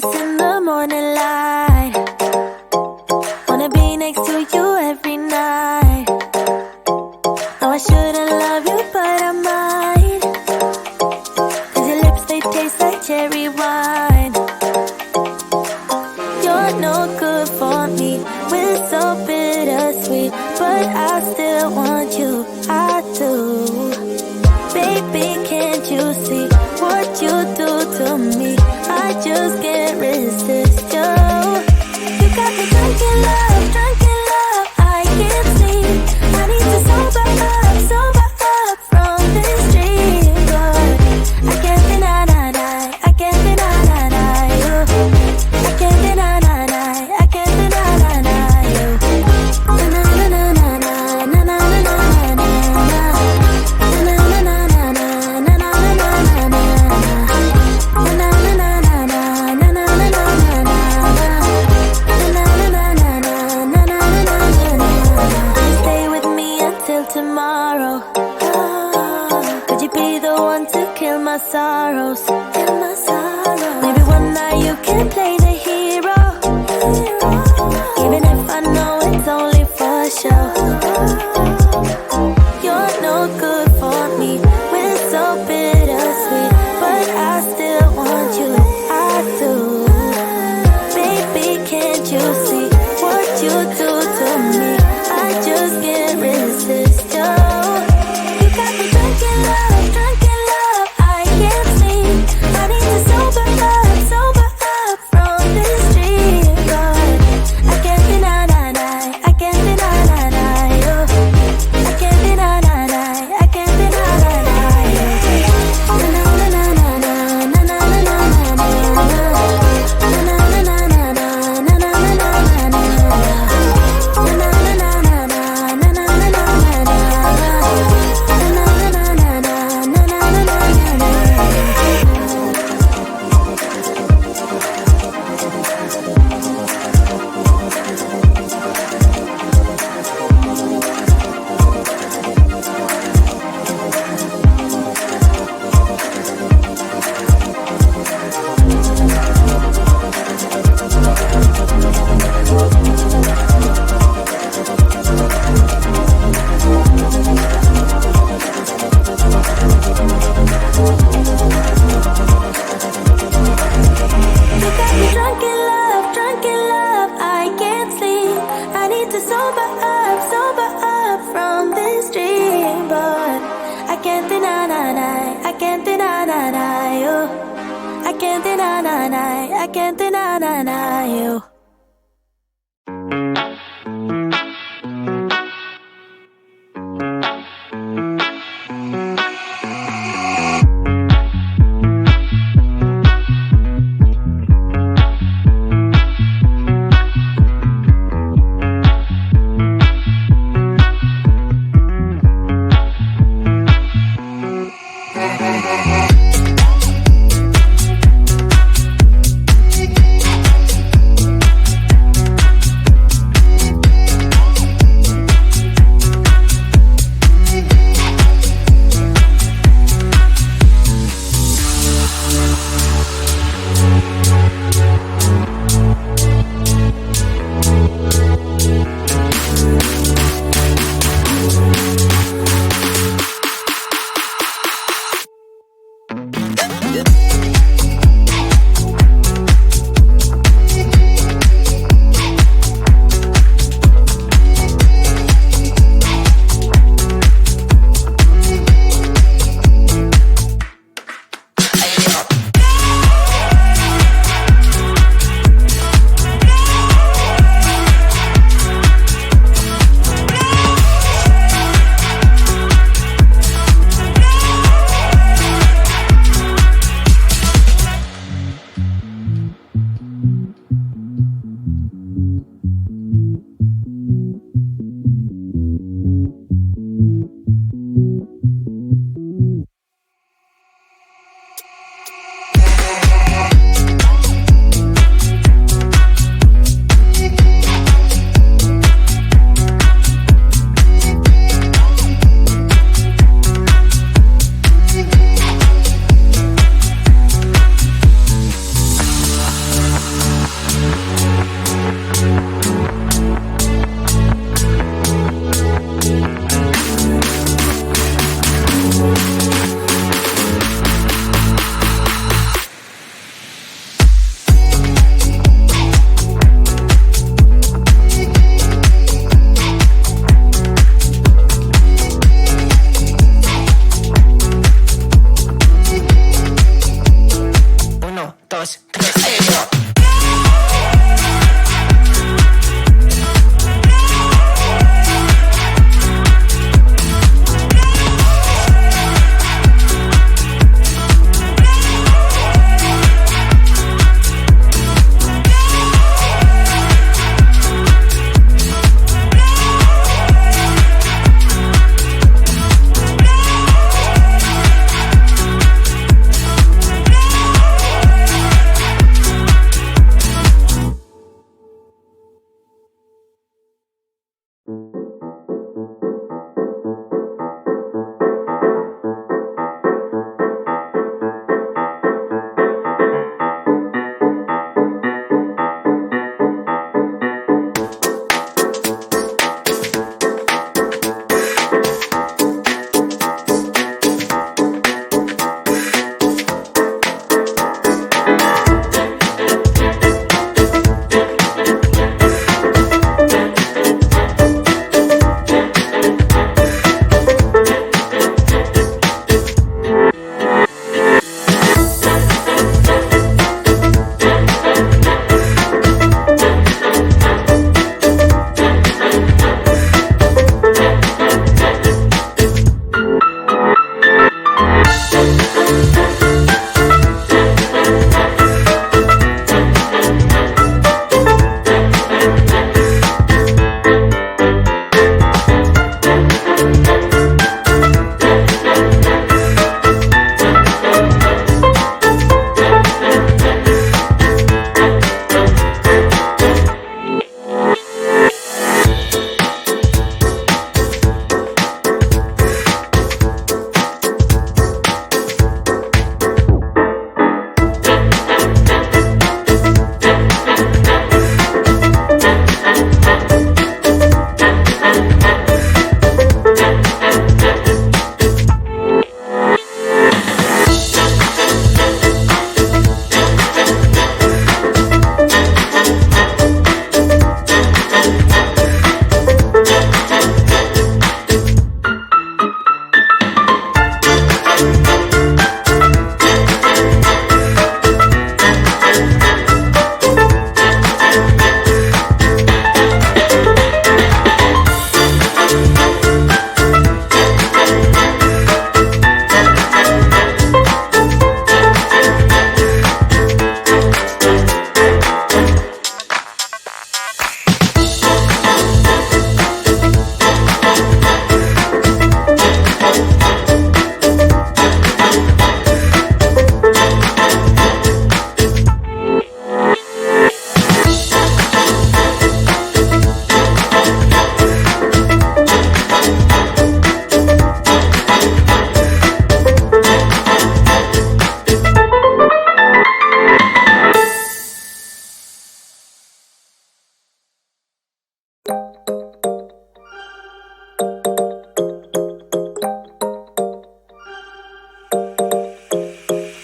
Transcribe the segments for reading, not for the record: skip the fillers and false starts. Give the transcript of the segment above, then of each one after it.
kiss in the morning light. Wanna be next to you every night. No, I shouldn't love you, but I might. 'Cause your lips, they taste like cherry wine. You're no good for me, we're so bittersweet, but I still want you, I do. Baby, can't you see what you do to me? I just can't resist you. You got me drunk in love, I can't sleep. I need to sober up from this dream. But I can't deny, I can't deny you. I can't deny, I can't deny you. Na na na na na na na na na na Stay with me until tomorrow. Could you be the one to kill my sorrows? Maybe one night you can play the hero, even if I know it's only for show. You're no good for me, we're so bittersweet, but I still want you, I do. Baby, can't you see what you do to me? I just can't resist you. You got me drunk in love, I can't sleep. I need to sober up from this dream. But I can't deny, I can't deny you. I can't deny, I can't deny you. Na na na na na na na na na You got me drunk in love, I can't sleep. I need to sober up from this dream. But I can't deny, I can't deny you. I can't deny, I can't deny you.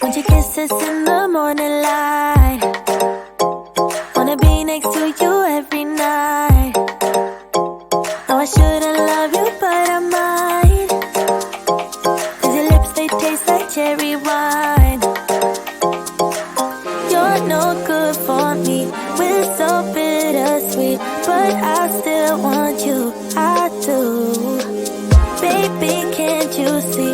Want your kisses in the morning light. Wanna be next to you every night. No, I shouldn't love you, but I might. 'Cause your lips, they taste like cherry wine. You're no good for me. We're so bittersweet, but I still want you. I do. Baby, can't you see